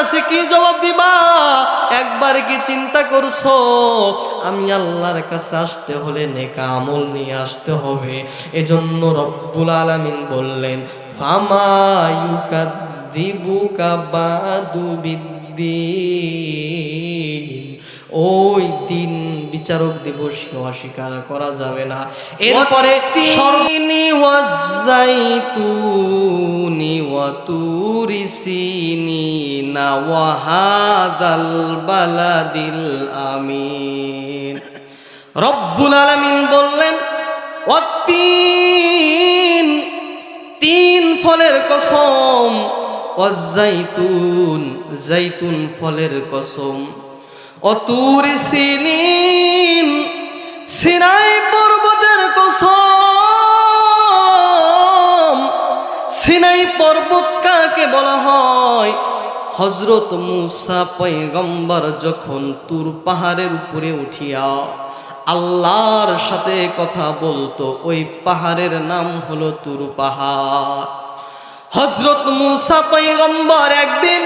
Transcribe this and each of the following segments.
কাছে কি জবাব দিবা? একবার কি চিন্তা করছো আমি আল্লাহর কাছে আসতে হলে নেক আমল নিয়ে আসতে হবে? এজন্য রব্বুল আলামিন বললেন ফামা ইউকাযযিবুকা বাদু বিদ্দীন, ওই দিন বিচারক দিবসকে অস্বীকার করা যাবে না। এরপরে তিনি ওয়াজ্জাইতুনি ওয়া তুরি সিনিনা ওয়া হাদাল বালাদিল আমিন। রব্বুল আলামিন বললেন ওয়াত্তিন, তিন ফলের কসম, ওয়াজ্জাইতুন, জাইতুন ফলের কসম, অতুরি সিনিন, সিনাই পর্বতের কসম। সিনাই পর্বত কাকে বলা হয়? হযরত মূসা পয়গম্বর যখন তুর পাহাড়ের উপরে উঠিয়া আল্লাহর সাথে কথা বলতো, ওই পাহাড়ের নাম হলো তুর পাহাড়। হযরত মূসা পয়গম্বর একদিন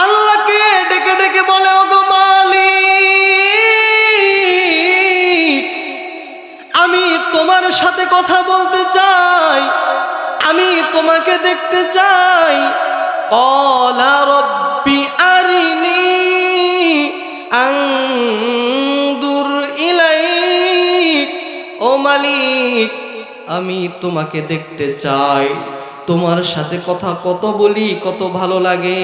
আল্লাহকে ডেকে ডেকে বলে, ওগো মালিক, আমি তোমার সাথে কথা বলতে চাই, আমি তোমাকে দেখতে চাই। ক্বালা রব্বি আরিনি আনদুর ইলাইক, ও মালিক আমি তোমাকে দেখতে চাই, তোমার সাথে কথা কত বলি, কত ভালো লাগে,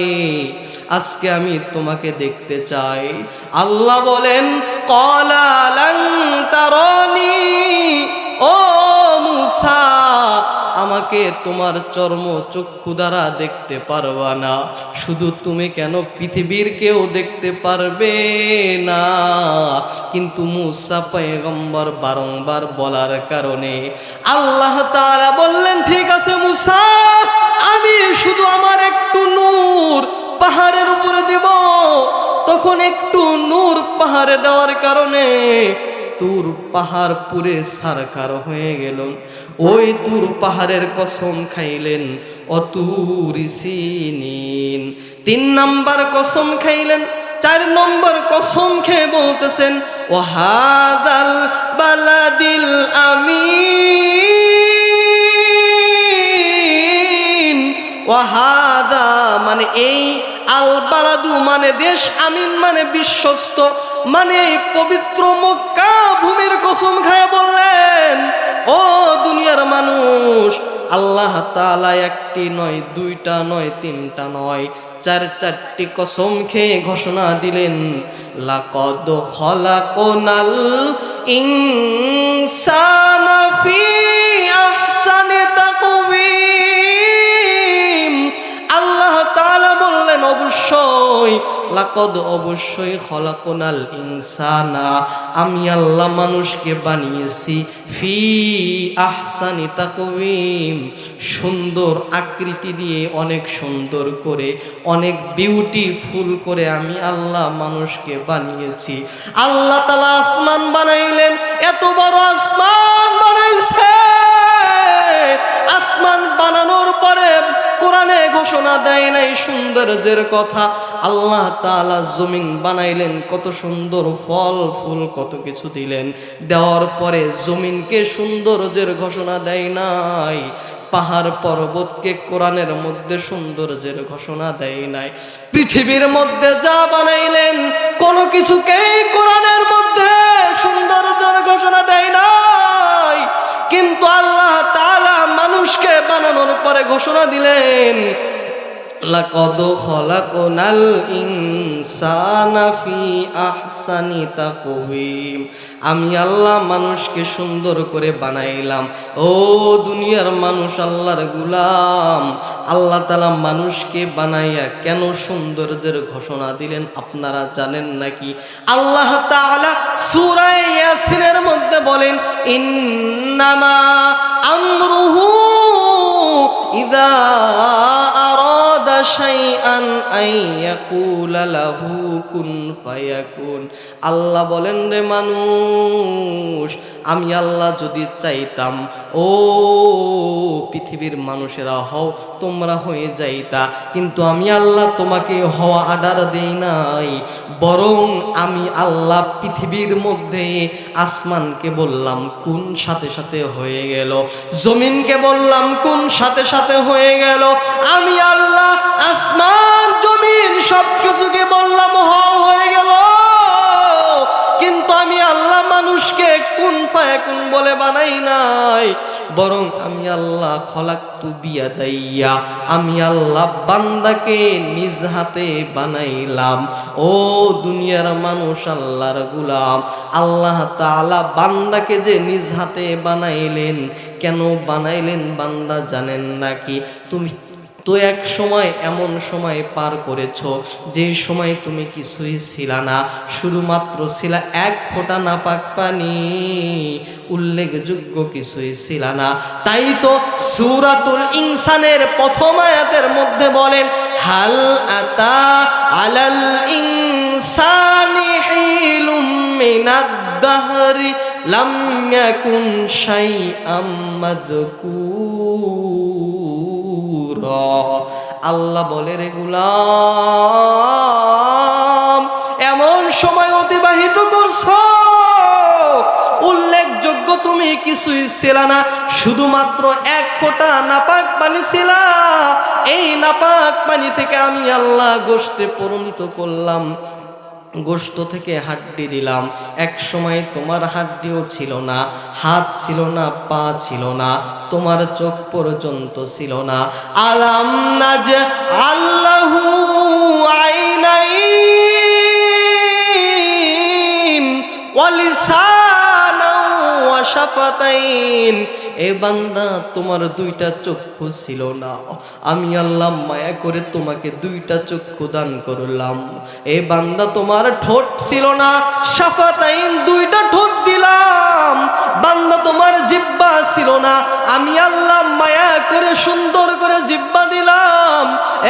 আজকে আমি তোমাকে দেখতে চাই। আল্লাহ বলেন ক্বালা লান তারানি, ও মূসা আমাকে তোমার চর্ম চক্ষু দ্বারা দেখতে পারবা না, শুধু তুমি কেন পৃথিবীর কেউ দেখতে পারবে না। কিন্তু মূসা পয়গম্বর বারংবার বলার কারণে আল্লাহ তাআলা বললেন ঠিক আছে মূসা, আমি শুধু আমার একটু নূর পাহাড়ের উপরে দেব। তখন একটু নূর পাহাড়ে দেওয়ার কারণে তুর পাহাড় পুরে সারখার হয়ে গেল। ওই তুর পাহাড়ের কসম খাইলেন অতুরি সিনিন। 3 নম্বর কসম খাইলেন। 4 নম্বর কসম খেয়ে বলতেছেন ওয়াহাদাল বালাদিল আমিন। ওয়াহাদা মানে এই, আল বালাদু মানে দেশ, আমিন মানে বিশ্বস্ত, মানে এই পবিত্র মক্কা ভূমির কসম খায়া বললেন ও দুনিয়ার মানুষ, আল্লাহ তাআলা একটি নয়, দুইটা নয়, তিনটা নয়, 4টি কসম খেয়ে ঘোষণা দিলেন লাকাদ খলাকনাল ইনসানা ফি আহসানি তাকওয়িম। আল্লাহ তাআলা বললেন অবশ্যই, লাকাদ অবশ্যই খলাকনাল ইনসানা, আমি আল্লাহ মানুষকে বানিয়েছি ফি আহসানি তাকওয়িম, সুন্দর আকৃতি দিয়ে, অনেক সুন্দর করে, অনেক বিউটিফুল করে আমি আল্লাহ মানুষকে বানিয়েছি। আল্লাহ তাআলা আসমান বানাইলেন, এত বড় আসমান বানাইছে। আসমান বানানোর পরে কোরআনে ঘোষণা দেয় নাই সৌন্দর্যের কথা। আল্লাহ তাআলা জমিন বানাইলেন, কত সুন্দর ফল ফুল কত কিছু দিলেন, দেওয়ার পরে জমিনকে সৌন্দর্যের ঘোষণা দেয় নাই। পাহাড় পর্বতকে কোরআনের মধ্যে সৌন্দর্যের ঘোষণা দেয় নাই। পৃথিবীর মধ্যে যা বানাইলেন কোনো কিছুকেই কোরআনের মধ্যে সৌন্দর্যের ঘোষণা দেয় নাই। কিন্তু আল্লাহ তাআলা মানুষকে বানানোর পরে ঘোষণা দিলেন লাকাদ খলাকনাল ইনসানা ফি আহসানি তাকওয়িম, আমি আল্লাহ মানুষকে সুন্দর করে বানাইলাম। ও দুনিয়ার মানুষ, আল্লাহর গোলাম, আল্লাহ তাআলা মানুষকে বানাইয়া কেন সৌন্দর্যের ঘোষণা দিলেন আপনারা জানেন নাকি? আল্লাহ তাআলা সূরা ইয়াসিনের মধ্যে বলেন ইন্নামা আমরুহু ইযা আরাদা শাইআন আইয়াকুলা লাহু কুন ফায়াকুন। আল্লাহ বলেন রে মানুষ, আমি আল্লাহ যদি চাইতাম, ও পৃথিবীর মানুষেরা হও, তোমরা হয়ে যাইতা, কিন্তু আমি আল্লাহ তোমাকে হওয়া অর্ডার দেই নাই, বরং আমি আল্লাহ পৃথিবীর মধ্যে আসমানকে বললাম কোন, সাথে সাথে হয়ে গেল, জমিনকে বললাম কোন, সাথে সাথে হয়ে গেল। আমি আল্লাহ আসমান জমিন সব কিছুকে বললাম হয়ে গেল, কিন্তু আমি আল্লাহ মানুষকে কুন ফায়াকুন বলে বানাই নাই, বরং আমি আল্লাহ খলাকতু বিয়াদাইয়া, আমি আল্লাহ বান্দাকে নিজ হাতে বানাইলাম। ও দুনিয়ার মানুষ, আল্লাহর গোলাম, আল্লাহ তাআলা বান্দাকে যে নিজ হাতে বানাইলেন, কেন বানাইলেন বান্দা জানেন নাকি? তুমি তো এক সময় এমন সময় পার করেছ যে সময় তুমি কিছুই ছিলা না, শুধুমাত্র ছিল এক ফোঁটা নাপাক পানি, উল্লেখযোগ্য কিছুই ছিল না। তাই তো সূরাতুল ইনসানের প্রথম আয়াতের মধ্যে বলেন, হাল আতা আলাল ইনসানি হিলুম মিনাদ দাহরি লাম ইয়াকুন শাইআম মাযকুরা। আল্লাহ বলে, রে গোলাম, এমন সময় অতিবাহিত করছো উল্লেখযোগ্য তুমি কিছুই ছিল না, শুধুমাত্র এক ফোঁটা নাপাক পানি ছিল। এই নাপাক পানি থেকে আমি আল্লাহ গোশতে পরিণত করলাম, গোশত থেকে হাড্ডি দিলাম। এক সময় তোমার হাড্ডিও ছিল না, হাত ছিল না, পা ছিল না, তোমার চোখ পর্যন্ত ছিল না। আলাম নাজ আল্লাহু আইনাইন ওয়া লিসানাও ওয়া শাফাতাইন। এ বান্দা, তোমার দুইটা চক্ষু ছিল না, আমি আল্লাহ মায়া করে তোমাকে দুইটা চক্ষু দান করলাম। এ বান্দা, তোমার ঠোঁট ছিল না, শাফাতাইন, দুইটা ঠোঁট দিলাম। বান্দা, তোমার জিহ্বা ছিল না, আমি আল্লাহ মায়া করে সুন্দর করে জিহ্বা দিলাম।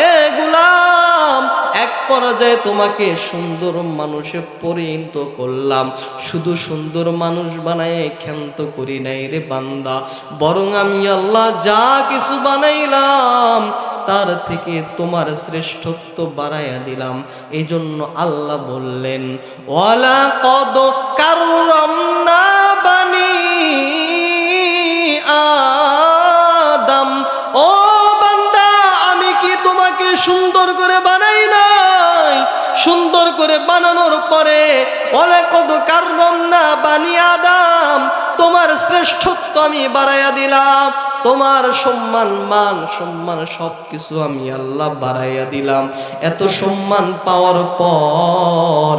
এ গোলাম, এক পর্যায়ে তোমাকে সুন্দর মানুষে পরিণত করলাম। শুধু সুন্দর মানুষ বানায় ক্ষান্ত করি নাই রে বান্দা, বরং আমি আল্লাহ যা কিছু বানাইলাম তার থেকে তোমার শ্রেষ্ঠত্ব বাড়াইয়া দিলাম। এই জন্য আল্লাহ বললেন, ওয়ালা কদ কাররামনা বানি আদম। ও বান্দা, আমি কি তোমাকে সুন্দর করে বানাই নাই? সুন্দর করে বানানোর পরে ওয়ালা কদ কাররামনা বানি আদম, তোমার শ্রেষ্ঠত্ব আমি বাড়াইয়া দিলাম, তোমার সম্মান, মান সম্মান সবকিছু আমি আল্লাহ বাড়াইয়া দিলাম। এত সম্মান পাওয়ার পর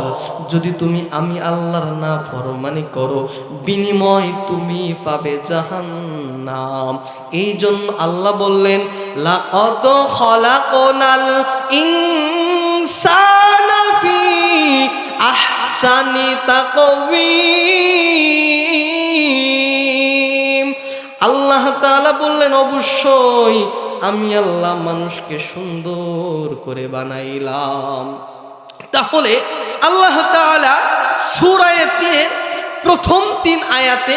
যদি তুমি আমি আল্লাহর নাফরমানি করো, বিনিময় তুমি পাবে জাহান্নাম। এই জন্য আল্লাহ বললেন, লাকাদ খলাকনাল ইনসানা ফি আহসানি তাকওয়িম। আল্লাহ তাআলা বললেন, অবশ্যই আমি আল্লাহ মানুষকে সুন্দর করে বানাইলাম। তাহলে আল্লাহ তাআলা সূরা এর প্রথম 3 আয়াতে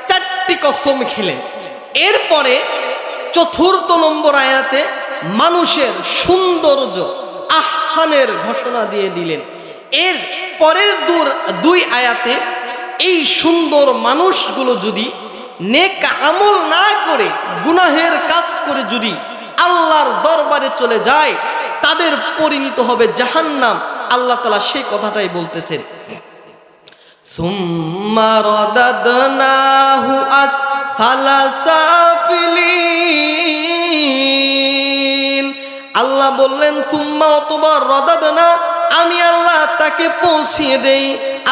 4টি কসম খেলেন। এরপরে 4th নম্বর আয়াতে মানুষের সৌন্দর্য, আহসানের ঘোষণা দিয়ে দিলেন। এর পরের 2 আয়াতে এই সুন্দর মানুষগুলো যদি নেক আমল না করে, গুনাহের কাজ করে যদি আল্লাহর দরবারে চলে যায়, তাদের পরিণত হবে জাহান্নাম। আল্লাহ তাআলা সেই কথাটাই বলতেছেন, সুম্মা রাদাদনাহু আসফালা সাফিলিন। আল্লাহ বললেন, সুম্মা অথবা রাদাদনা, আমি আল্লাহ তাকে পৌঁছিয়ে দেই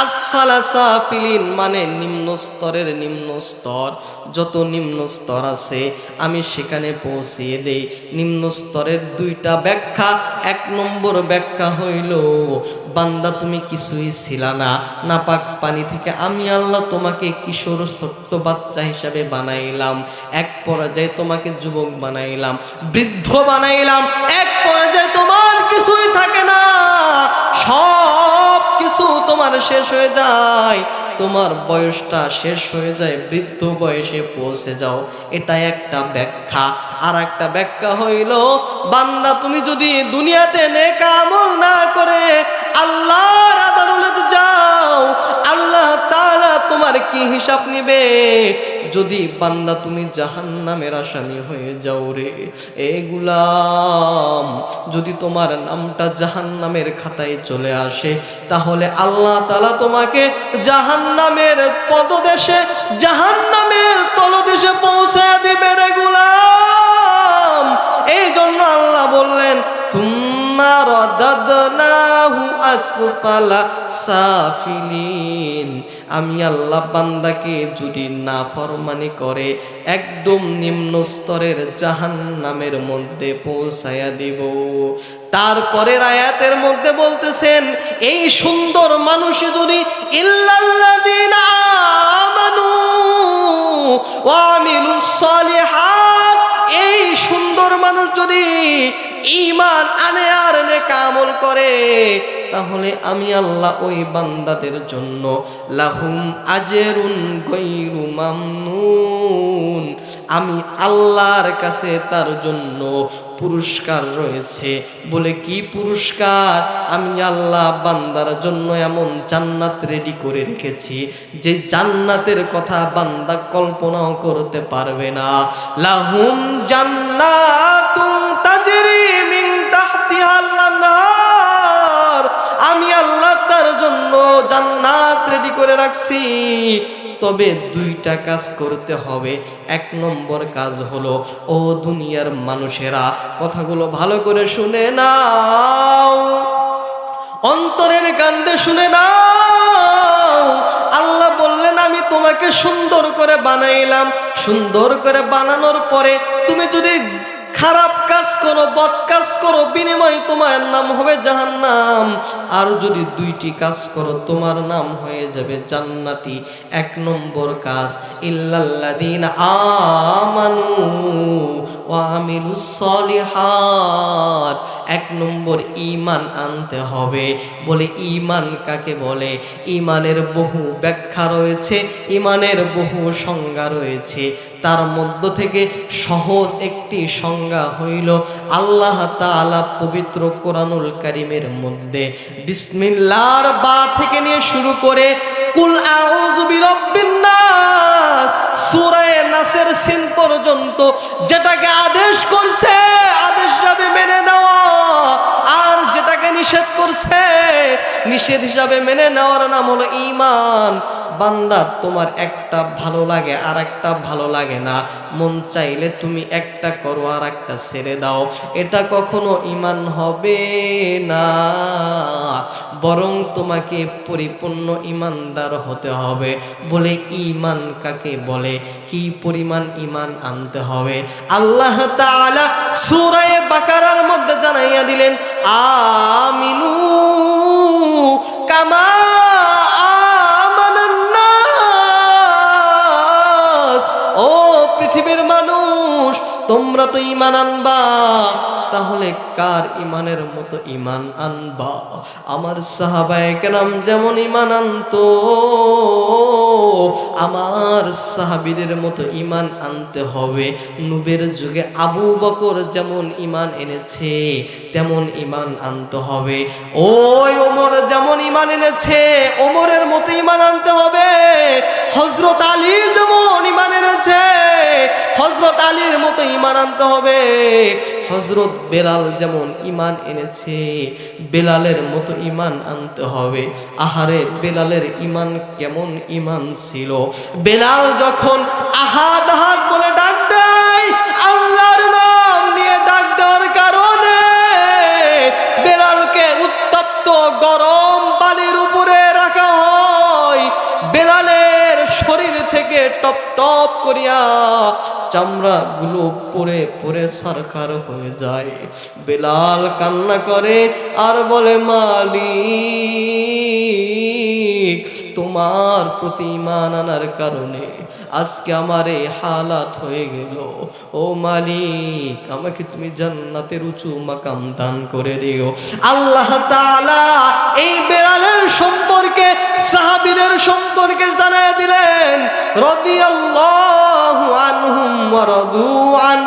আসফালা সাফিলিন, মানে নিম্ন স্তরের নিম্ন স্তর, যত নিম্ন স্তর আছে আমি সেখানে পৌঁছিয়ে দেই। নিম্ন স্তরের 2টা ব্যাখ্যা। 1 নম্বর ব্যাখ্যা হইল, বান্দা তুমি কিছুই ছিলা না, নাপাক পানি থেকে আমি আল্লাহ তোমাকে কিশোর ছোট্ট বাচ্চা হিসাবে বানাইলাম। এক পর্যায়ে তোমাকে যুবক বানাইলাম, বৃদ্ধ বানাইলাম। এক পর্যায়ে তোমার কিছুই থাকে না, সব কিছু তোমার শেষ হয়ে যায়। তোমার বয়সটা শেষ হয়ে যায়, বৃদ্ধ বয়সে পৌঁছে যাও। এটা একটা ব্যাখ্যা। আর একটা ব্যাখ্যা হইল, বান্দা তুমি যদি দুনিয়াতে নেক আমল না করে আল্লাহর আদালতে যাও, আল্লাহ তাআলা তোমার কি হিসাব নিবে? যদি বান্দা তুমি জাহান্নামের আসামি হয়ে যাও রে এ গোলাম, যদি তোমার নামটা জাহান্নামের খাতায় চলে আসে, তাহলে আল্লাহ তাআলা তোমাকে জাহান্নামের পদদেশে, জাহান্নামের তলদেশে পৌঁছায় দিবে রে গোলাম। এই জন্য আল্লাহ বললেন, সুম্মা রাদাদনাহু আসফালা সাফিলিন। আমি আল্লাহ বান্দাকে যদি নাফরমানি করে একদম নিম্ন স্তরের জাহান্নামের মধ্যে পৌঁছায়া দিব। তারপরের আয়াতের মধ্যে বলতেছেন, এই সুন্দর মানুষ যদি ইল্লাল্লাযীনা আমানু ওয়া আমিলুস সালিহাত, এই সুন্দর মানুষ যদি ঈমান আনে আর নেক আমল করে, তাহলে আমি আল্লাহ ওই বান্দাদের জন্য লাহুম আজরুন গায়রু মামনুন, আমি আল্লাহর কাছে তার জন্য পুরস্কার রয়েছে। বলে কি পুরস্কার? আমি আল্লাহ বান্দার জন্য এমন জান্নাত রেডি করে রেখেছি যে জান্নাতের কথা বান্দা কল্পনাও করতে পারবে না। লাহুম জান্নাতুন তাজরি মিন তাহতিহাল আনহার, আমি আল্লাহ তার জন্য জান্নাত রেডি করে রাখছি। তবে দুইটা কাজ করতে হবে। এক নম্বর কাজ হলো, ও দুনিয়ার মানুষেরা কথাগুলো ভালো করে শুনে নাও, অন্তরের কান্দে শুনে নাও। আল্লাহ বললেন, আমি তোমাকে সুন্দর করে বানাইলাম। সুন্দর করে বানানোর পরে তুমি যদি খারাপ কাজ করো, বদ কাজ করো, বিনিময় তোমার নাম হবে জাহান্নাম। আর যদি দুইটি কাজ করো, তোমার নাম হয়ে যাবে জান্নাতি। এক নম্বর কাজ, ইল্লাল্লাযীনা আমানু ওয়া আমিলুস সালিহাত, এক নম্বর ঈমান আনতে হবে। বলে ঈমান কাকে বলে? ঈমানের বহু ব্যাখ্যা রয়েছে, ঈমানের বহু সংজ্ঞা রয়েছে। তার মধ্য থেকে সহজ একটি সংজ্ঞা হইল, আল্লাহ তাআলা পবিত্র কোরআনুল কারীমের মধ্যে বিসমিল্লাহর বা থেকে নিয়ে শুরু করে কুল আউযু বিরাব্বিন নাস, সূরা নাসের সিন পর্যন্ত যেটাকে আদেশ করছে আদেশ হিসাবে মেনে নেওয়া, আর যেটাকে নিষেধ করছে নিষেধ হিসাবে মেনে নেওয়ার নাম হলো ঈমান। বান্দা, তোমার একটা ভালো লাগে আর একটা ভালো লাগে না, মন চাইলে তুমি একটা করো আর একটা ছেড়ে দাও, এটা কখনো ঈমান হবে না। বরং তোমাকে পরিপূর্ণ ঈমানদার হতে হবে। বলে ঈমান কাকে বলে? কি পরিমাণ ঈমান আনতে হবে? আল্লাহ তাআলা সূরা বাকারার মধ্যে জানাইয়া দিলেন, আমিনু কামা পৃথিবীর মানুষ, তোমরা তো ঈমান আনবা, তাহলে কার ঈমানের মতো ঈমান আনবা? আমার সাহাবায়ে কেরাম যেমন ঈমান আনতো, আমার সাহাবীদের মতো ঈমান আনতে হবে। নূবের যুগে আবু বকর যেমন ঈমান এনেছে তেমন ঈমান আনতে হবে। ওই ওমর যেমন ঈমান এনেছে ওমরের মতো ঈমান আনতে হবে। হযরত আলী যেমন ঈমান এনেছে হযরত আলীর মতো ঈমান আনতে হবে। হযরত বেলাল যেমন ঈমান এনেছে বেলালের মতো ঈমান আনতে হবে। আহারে, বেলালের ঈমান কেমন ঈমান ছিল! বেলাল যখন আহাদ আহাদ বলে ডাক দেয়, আল্লাহর নাম নিয়ে ডাক দেওয়ার কারণে বেলালকে উত্তপ্ত গরম পানির উপরে রাখা হয়। বেলালের শরীর থেকে টপ টপ করিয়া চামড়া গুলো পরে পরে সরকার হয়ে যায়। বেলাল কান্না করে আর বলে, মালিক তোমার প্রতি ঈমান আনার কারণে আজকে আমার এই হালাত হয়ে গেল। ও মালিক, আমাকে তুমি জান্নাতের উঁচু মাকাম দান করে দিও। আল্লাহ তাআলা এই বেলালের সম্পর্কে সাহাবীদের সম্পর্কে জানায় দিলেন, রাদিয়াল্লাহু আনহুম ওয়া রাদু আন।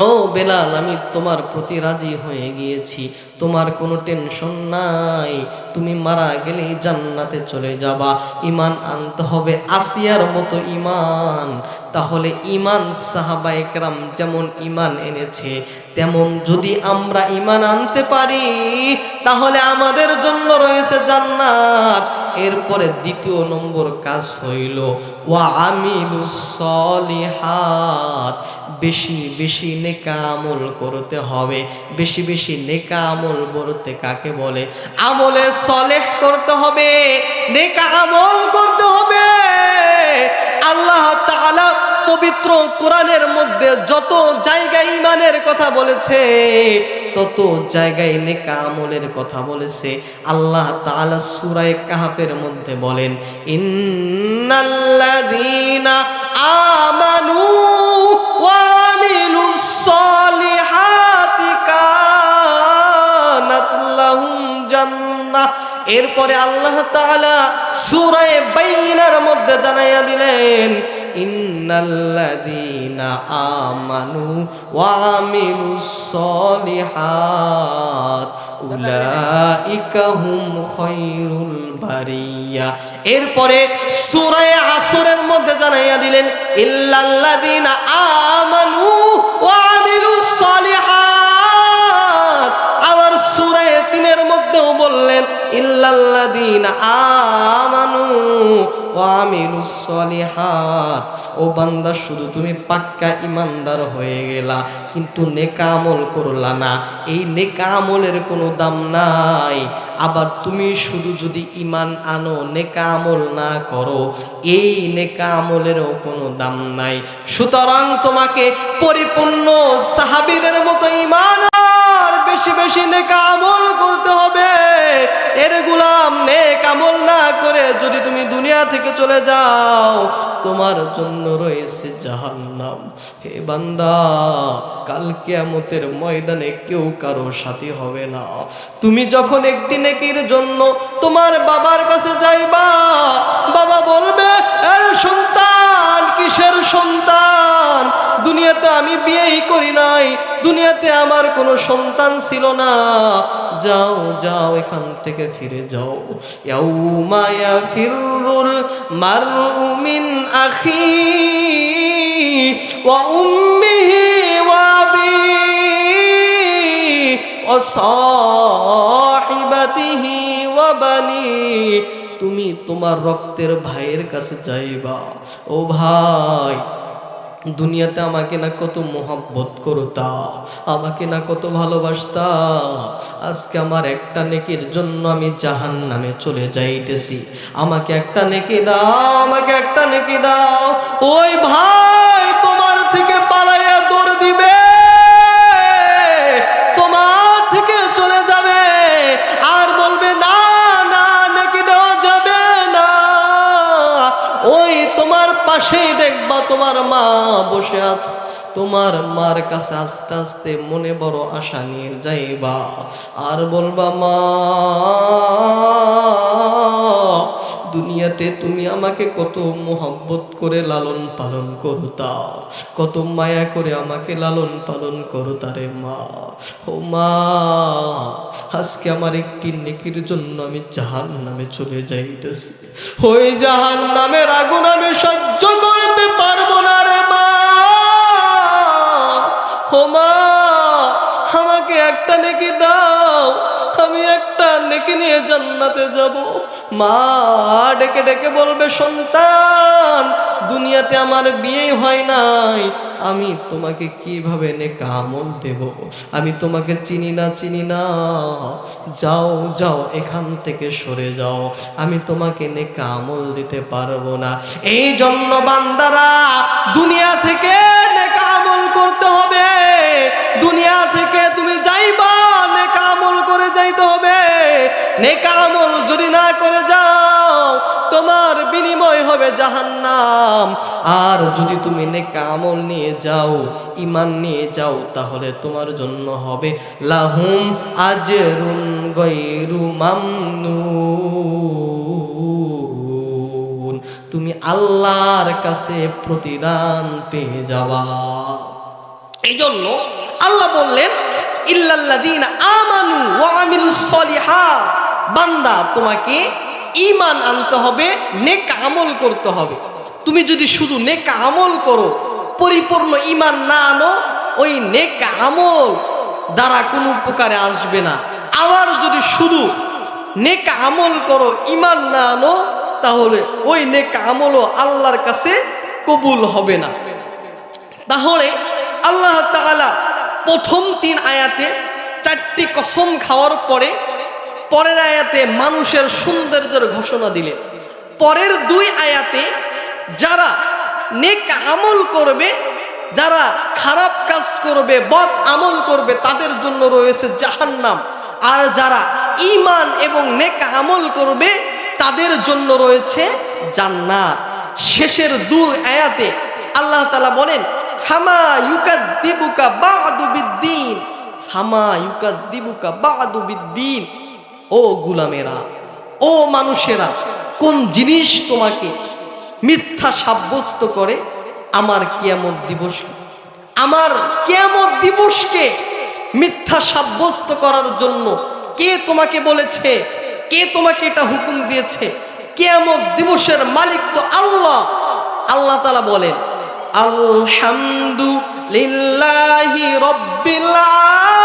ও বেলাল, আমি তোমার প্রতি রাজি হয়ে গিয়েছি, তোমার কোনো টেনশন নাই, তুমি মারা গেলেই জান্নাতে চলে যাবা। ঈমান আনতে হবে আসিয়ার মতো ঈমান। তাহলে ঈমান সাহাবায়ে কেরাম যেমন ঈমান এনেছে, তেমন যদি আমরা ঈমান আনতে পারি তাহলে আমাদের জন্য রয়েছে জান্নাত। এরপরে দ্বিতীয় নম্বর কাজ হইল ওয়া আমিলুস সলিহাত, বেশি বেশি নেক আমল করতে হবে। বেশি বেশি নেক আমল বলতে কাকে বলে? আমলে সলেহ করতে হবে, নেক আমল করতে হবে। আল্লাহ তাআলা পবিত্র কোরআনের মধ্যে যত জায়গায় ঈমানের কথা বলেছে, তত জায়গায় নেক আমলের কথা বলেছে। আল্লাহ তাআলা সূরা কাহফের মধ্যে বলেন, ইন্নাল্লাযীনা আমানু ওয়া আমিলুস সলিহাতি কানাত লাহুম জান্নাহ। এরপরে আল্লাহ তাআলা সূরা বাইনার মধ্যে জানাইয়া দিলেন, ইন্নাল্লাযীনা আমানু ওয়া আমিলুস সলিহাত উলাইকা হুম খায়রুল বারিয়া। এরপরে সূরা আসরের মধ্যে জানাইয়া দিলেন, ইল্লাল্লাযীনা আমানু ওয়া আমিলুস সলিহাত। আবার সূরা 3 মধ্যেও বললেন, ইল্লাল্লাযীনা আমানু ওয়া আমিলুস সলিহাত। ও বান্দা, শুধু তুমি পাক্কা ঈমানদার হয়ে গেলা, কিন্তু নেক আমল করলা না, এই নেক আমলের কোনো দাম নাই। আবার তুমি শুধু যদি ঈমান আনো, নেক আমল না করো, এই নেক আমলেরও কোনো দাম নাই। সুতরাং তোমাকে পরিপূর্ণ সাহাবীদের মতো ঈমান আর বেশি বেশি নেক আমল করতে হবে। এর গোলাম নেক আমল না করে যদি তুমি দুনিয়া থেকে চলে যাও, তোমার জন্য রয়েছে জাহান্নাম। হে বান্দা, কাল কিয়ামতের ময়দানে কেউ কারো সাথী হবে না। তুমি যখন একটি নেকির জন্য তোমার বাবার কাছে যাইবা, বাবা বলবে, এর সন্তান কিসের সন্তান? দুনিয়াতে আমি বিয়েই করি নাই, দুনিয়াতে আমার কোনো সন্তান ছিল না, যাও যাও এখান থেকে ফিরে যাও। ইয়াউমা ইয়াফিরুল মারউ মিন আখি ওয়া উম্মিহি ওয়া আবিহি ওয়া সাহিবাতিহি ওয়া বানি। তুমি তোমার রক্তের ভাইয়ের কাছে যাইবা, ও ভাই, দুনিয়াতে আমাকে না কত মোহাব্বত করতা, আমাকে না কত ভালোবাসতা, আজকে আমার একটা নেকির জন্য আমি জাহান্নামে চলে যাইতেছি, আমাকে একটা নেকি দাও, আমাকে একটা নেকি দাও। ওই ভাই তোমার থেকে পালাইয়া দৌড় দিবে, তোমার থেকে চলে যাবে, আর বলবে না না, নেকি দেওয়া যাবে না। ওই তোমার পাশেই দেখবা তোমার মা বসে আছে, তোমার মার কাছে আস্তে আস্তে মনে বড় আশা নিয়ে যাইবা, আর বলবা, মা, দুনিয়াতে তুমি আমাকে কত মোহাব্বত করে লালন পালন করতা, কত মায়া করে আমাকে লালন পালন করতা রে মা। ও মা, আজকে আমার একটি নেকির জন্য আমি জাহান্নামে চলে যাইতেছি, ওই জাহান্নামের আগুন আমি সহ্য করতে পারবো না রে মা। ও মা, আমাকে একটা নেকি দাও, আমি একটা নেকি নিয়ে জান্নাতে যাব। মা ডেকে ডেকে বলবে, সন্তান, দুনিয়াতে আমার বিয়ে হয় নাই, আমি তোমাকে কিভাবে নেক আমল দেব? আমি তোমাকে চিনি না, চিনি না, যাও যাও এখান থেকে সরে যাও, আমি তোমাকে নেক আমল দিতে পারবো না। এই জন্য বান্দারা, দুনিয়া থেকে নেক আমল করতে হবে, দুনিয়া থেকে তুমি যাইবা, নেক আমল করে যাইতে হবে। নেক আমল যদি না করে যাও, তোমার বিনিময় হবে জাহান্নাম। আর যদি তুমি নেক আমল নিয়ে যাও, ঈমান নিয়ে যাও, তাহলে তোমার জন্য হবে লাহুম আজরুন গায়রু মামনুন, তুমি আল্লাহর কাছে প্রতিদান পেয়ে যাবা। এই জন্য আল্লাহ বললেন ইল্লাল্লাযীনা আমানু ওয়া আমিলুস সলিহাত, বান্দা তোমাকে ঈমান আনতে হবে, নেক আমল করতে হবে। তুমি যদি শুধু নেক আমল করো, পরিপূর্ণ ঈমান না আনো, ওই নেক আমল দ্বারা কোনো উপকারে আসবে না। আবার যদি শুধু নেক আমল করো, ঈমান না আনো, তাহলে ওই নেক আমলও আল্লাহর কাছে কবুল হবে না। তাহলে আল্লাহ তাআলা প্রথম 3 আয়াতে 4টি কসম খাওয়ার পরে পরের আয়াতে মানুষের সৌন্দর্যের ঘোষণা দিলেন। পরের 2 আয়াতে যারা নেক আমল করবে, যারা খারাপ কাজ করবে, বদ আমল করবে, তাদের জন্য রয়েছে জাহান্নাম। আর যারা ঈমান এবং নেক আমল করবে তাদের জন্য রয়েছে জান্নাত। শেষের 2 আয়াতে আল্লাহ তাআলা বলেন ফামা ইউকাদ্দিবুকা বা'দু বিদ্দীন, ফামা ইউকাদ্দিবুকা বা'দু বিদ্দীন। ও গোলামেরা, ও মানুষেরা, কোন জিনিস তোমাকে মিথ্যা সাব্যস্ত করে? আমার কিয়ামত দিবসকে, আমার কিয়ামত দিবসকে মিথ্যা সাব্যস্ত করার জন্য কে তোমাকে বলেছে? কে তোমাকে এটা হুকুম দিয়েছে? কিয়ামত দিবসের মালিক তো আল্লাহ। আল্লাহ তাআলা বলেন আলহামদুলিল্লাহি রাব্বিল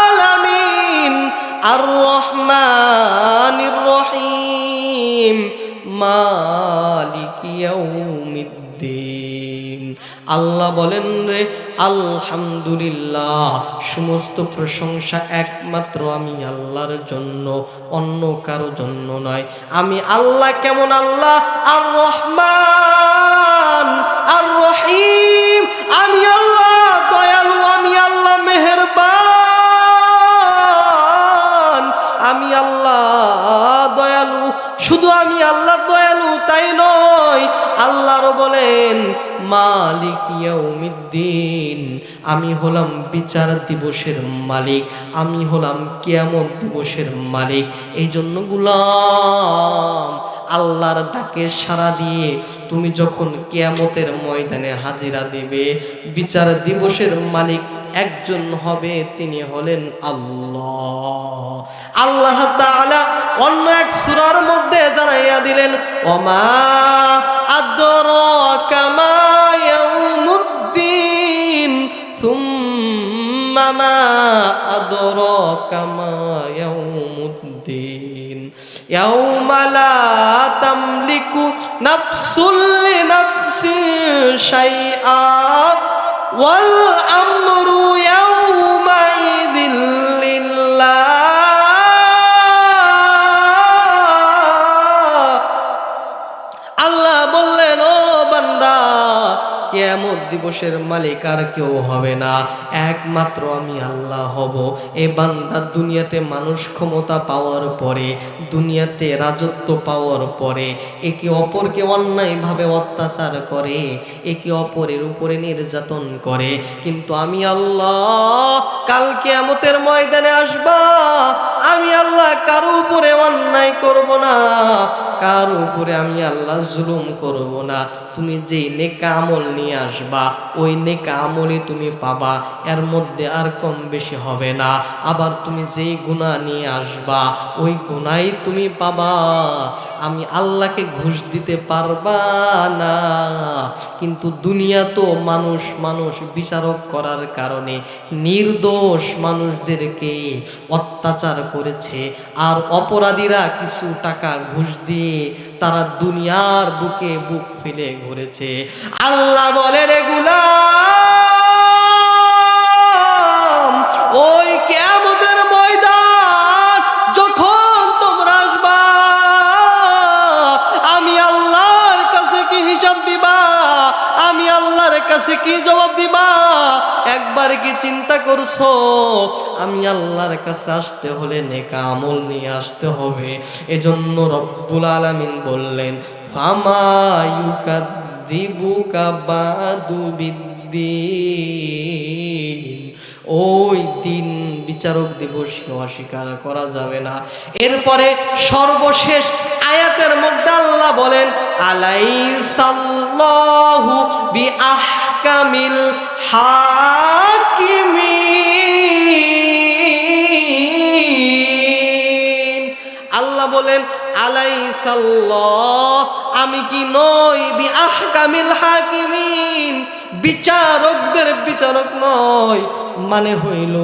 আলামিন আর রহমানির রহিম মালিকি ইয়াউমিদ্দিন। আল্লাহ বলেন রে আলহামদুলিল্লাহ, সমস্ত প্রশংসা একমাত্র আমি আল্লাহর জন্য, অন্য কারো জন্য নয়। আমি আল্লাহ কেমন আল্লাহ? আর রহমান আর রহিম, আমি আল্লাহ দয়ালু, আমি আল্লাহ মেহেরবান, আমি আল্লাহ দয়ালু। শুধু আমি আল্লাহ দয়ালু তাই নয়, আল্লাহরও বলেন মালিক ইয়াউমিদ্দিন, আমি হলাম বিচার দিবসের মালিক, আমি হলাম কিয়ামত দিবসের মালিক। এই জন্য গোলাম, আল্লাহর ডাকে সাড়া দিয়ে তুমি যখন কিয়ামতের ময়দানে হাজিরা দিবে, বিচার দিবসের মালিক একজন হবে, তিনি হলেন আল্লাহ। আল্লাহ তাআলা অন্য এক সূরার মধ্যে জানাইয়া দিলেন ওমা আদরাকা মা ইয়াউমুদ্দিন সুম্মা মা আদরাকা মা ইয়াউমুদ্দিন ইয়াউমা লা তামলিকু নাফসুল লিনাফসিন শাইআ ওয়াল আমরু ইয়াউমাইযিন লিল্লাহ। আল্লাহ বললেন ও বান্দা, কিয়ামত দিবসের মালিক আর কেউ হবে না, একমাত্র আমি আল্লাহ হব। এ বান্দা, দুনিয়াতে মানুষ ক্ষমতা পাওয়ার পরে, দুনিয়াতে রাজত্ব পাওয়ার পরে একে অপরকে অন্যায়ভাবে অত্যাচার করে, একে অপরের উপরে নির্যাতন করে। কিন্তু আমি আল্লাহ কাল কিয়ামতের ময়দানে আসবা, আমি আল্লাহ কারো উপরে অন্যায় করব না, কারো উপরে আমি আল্লাহ জুলুম করব না। তুমি যেই নেক আমল নিয়ে আসবা, ওই নেক আমলই তুমি পাবা, এর মধ্যে আর কম বেশি হবে না। আবার তুমি যেই গুনাহ নিয়ে আসবা, ওই গুনাহই তুমি পাবা। আমি আল্লাহকে ঘুষ দিতে পারবা না। কিন্তু দুনিয়া তো মানুষ বিচারক করার কারণে নির্দোষ মানুষদেরকে অত্যাচার করেছে, আর অপরাধীরা কিছু টাকা ঘুষ দিয়ে তারা দুনিয়ার বুকে বুক ফেলে ঘুরেছে। আল্লাহ বলে রে গোলাম, ওই কিয়ামতের ময়দান যখন তোমরা আসবা, আমি আল্লাহর কাছে কি হিসাব দিবা? আমি আল্লাহর কাছে কি জবাব দিবা? একবার কি চিন্তা করছো? আমি আল্লাহর কাছে আসতে হলে নেক আমল নিয়ে আসতে হবে। এজন্য রব্বুল আলামিন বললেন ফামা ইউকাযযিবুকা বাদু বিদ্দীন, ওই দিন বিচারক দিবসকে অস্বীকার করা যাবে না। এরপরে সর্বশেষ আয়াতের মধ্যে আল্লাহ বলেন, আলাইসাল্লাহু বিআহকামিল হাকিমিন। আল্লাহ বলেন, আলাইসাল্লাহ, আমি কি নই বিআহকামিল হাকিমিন, বিচারকদের বিচারক নয়। মানে হইল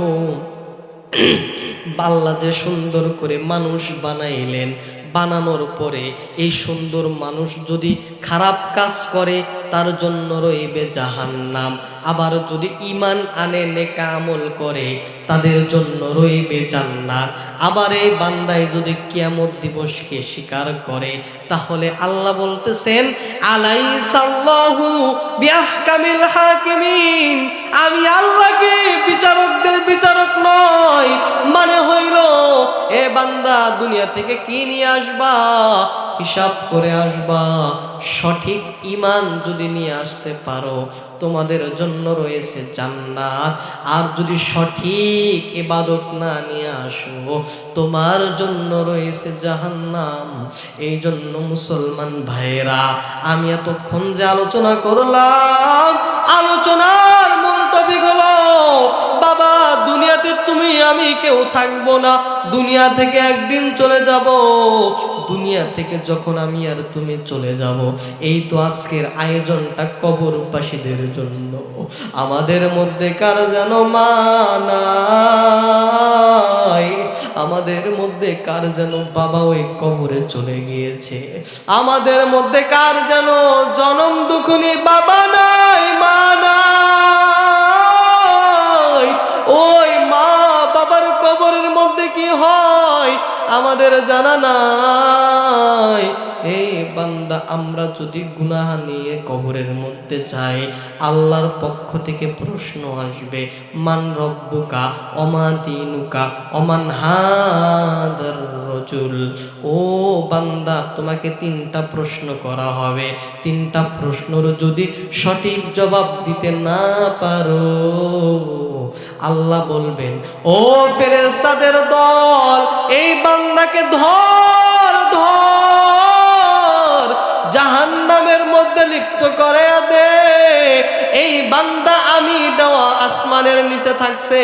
আল্লাহ যে সুন্দর করে মানুষ বানাইলেন, বানানোর পরে এই সুন্দর মানুষ যদি খারাপ কাজ করে তার জন্য রইবে জাহান্নাম, আবার যদি ঈমান আনে নেক আমল করে তাদের জন্য রইবে জান্নাত। আবার এই বান্দায় যদি কিয়ামত দিবসকে স্বীকার করে তাহলে আল্লাহ বলতেছেন, আলাইসাল্লাহু বিআহকামিল হাকিমিন, আমি আল্লাহকে বিচারকদের বিচারক নয়। মানে হইল এ বান্দা দুনিয়া থেকে কি নিয়ে আসবা? হিসাব করে আসবা। সঠিক ঈমান যদি নিয়ে আসতে পারো তোমাদের জন্য রয়েছে জান্নাত, আর যদি সঠিক ইবাদত না নিয়ে আসো তোমার জন্য রয়েছে জাহান্নাম। এই জন্য মুসলমান ভাইরা, আমি এতক্ষণ যে আলোচনা করলাম, আলোচনার মূল টপিক হলো বাবা দুনিয়াতে তুমি আমি কেউ থাকবো না, দুনিয়া থেকে একদিন চলে যাব। দুনিয়া থেকে যখন আমি আর তুমি চলে যাব, এই তো আজকের আয়োজনটা কবরবাসীদের জন্য। আমাদের মধ্যে কার যেন মা নাই, আমাদের মধ্যে কার যেন বাবা ওই কবরে চলে গিয়েছে, আমাদের মধ্যে কার যেন জনম দুঃখনী বাবা নাই, মা নাই। ওই মা বাবার কবরের মধ্যে কি হয় আমাদের জানা নাই। এই বান্দা, আমরা যদি গুনাহ নিয়ে কবরের মধ্যে যাই, আল্লাহর পক্ষ থেকে প্রশ্ন আসবে, মান রব্বুকা ওমা দীনুকা ওমান হাদার রাজুল। ও বান্দা, তোমাকে তিনটা প্রশ্ন করা হবে। তিনটা প্রশ্নের যদি সঠিক জবাব দিতে না পারো, আল্লাহ বলবেন, ও ফেরেশতাদের দল, এই বান্দাকে ধর ধর জাহান্নামের মধ্যে লিপ্ত করে দে। এই বান্দা আমি দেওয়া আসমানের নিচে থাকছে,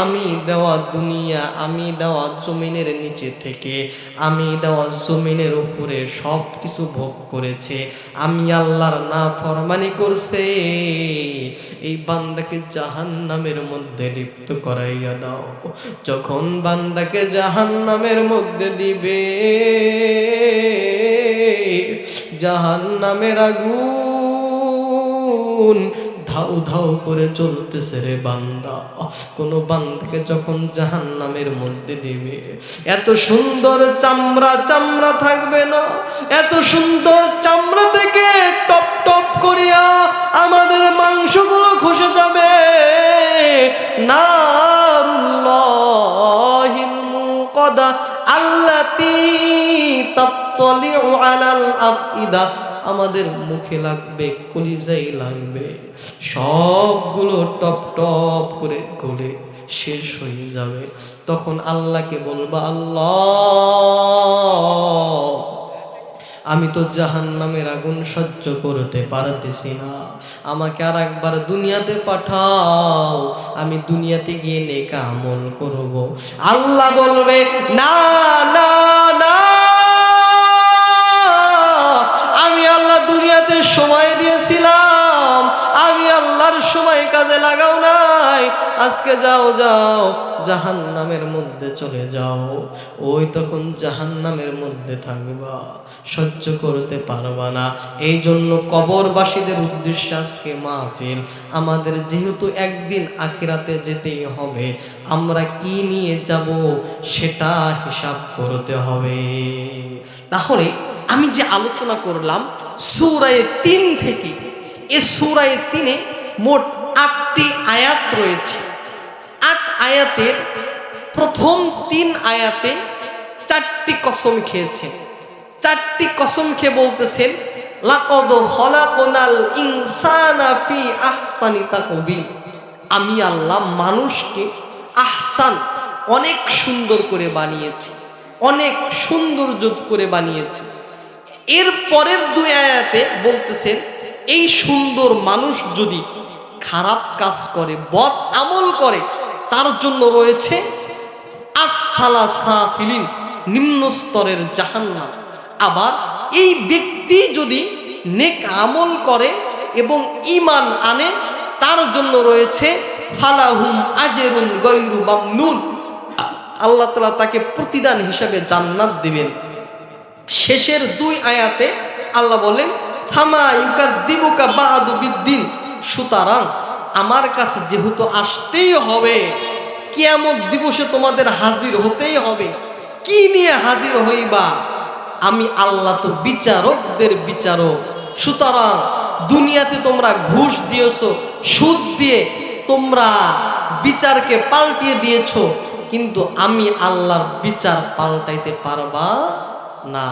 আমি দেওয়া দুনিয়া, আমি দেওয়া জমিনের নিচে থেকে আমি দেওয়া জমিনের উপরে সব কিছু ভোগ করেছে, আমি আল্লাহর নাফরমানি করছে। এই বান্দাকে জাহান্নামের মধ্যে লিপ্ত করাইয়া দাও। যখন বান্দাকে জাহান্নামের মধ্যে দিবে, জাহান্নামের আগুন ধাউ ধাউ করে চলতেছে রে বান্দা। কোন বান্দাকে যখন জাহান্নামের মধ্যে দিবে, এত সুন্দর চামড়া চামড়া থাকবে না, এত সুন্দর চামড়া থেকে টপ টপ করিয়া আমাদের মাংসগুলো খসে যাবে। নারুল্লাহিল মুকাদা আল্লাতী তাত্তালিউ আলাল আফইদা, আমাদের মুখে লাগবে, কলিজায় লাগবে, সবগুলো টপ টপ করে গলে শেষ হয়ে যাবে। তখন আল্লাহকে বলবা, আল্লাহ, আমি তো জাহান্নামের আগুন সহ্য করতে পারতেছি না, আমাকে আর একবার দুনিয়াতে পাঠাও, আমি দুনিয়াতে গিয়ে নেক আমল করব। আল্লাহ বলবে, না না না, আমি আল্লাহ দুনিয়াতে সময় দিয়েছিলাম, আমি আল্লাহর সময় কাজে লাগাও নাই, আজকে যাও যাও জাহান্নামের মধ্যে চলে যাও। ওই তখন জাহান্নামের মধ্যে থাকবা, সহ্য করতে পারবা না। এই জন্য কবরবাসীদের উদ্দেশ্যে আজকে মাহফিল। আমাদের যেহেতু একদিন আখিরাতে যেতেই হবে, আমরা কি নিয়ে যাব সেটা হিসাব করতে হবে। তাহলে আমি যে আলোচনা করলাম সূরা ৩ থেকে, এই সূরা ৩-এ মোট ৮টি আয়াত রয়েছে। ৮ আয়াতের প্রথম ৩ আয়াতে ৪টি কসম খেয়েছে। চারটি কসম খেয়ে বলতেছেন, লাকাদ খলাকনাল ইনসানা ফি আহসানি তাকওয়িম, আমি আল্লাহ মানুষকে আহসান অনেক সুন্দর করে বানিয়েছি, অনেক সৌন্দর্য করে বানিয়েছি। এর পরের দুই আয়াতে বলতেছেন, এই সুন্দর মানুষ যদি খারাপ কাজ করে, বদ আমল করে, তার জন্য রয়েছে আসফালা সাফিলিন, নিম্ন স্তরের জাহান্নাম। আবার এই ব্যক্তি যদি নেক আমল করে এবং ঈমান আনে, তার জন্য রয়েছে ফালাহুম আজরুন গায়রু মামনুন, আল্লাহ তাআলা তাকে প্রতিদান হিসাবে জান্নাত দিবেন। শেষের দুই আয়াতে আল্লাহ বলেন, ফামা ইউকাযযিবুকা বা'দু বিদ্দিন, সুতরাং আমার কাছে যেহেতু আসতেই হবে, কিয়ামত দিবসে তোমাদের হাজির হতেই হবে, কি নিয়ে হাজির হইবা? আমি আল্লাহ তো বিচারকদের বিচারক। সুতরাং দুনিয়াতে তোমরা ঘুষ দিয়েছো, সুদ দিয়ে তোমরা বিচারকে পাল্টিয়ে দিয়েছো, কিন্তু আমি আল্লাহর বিচার পাল্টাইতে পারবা না।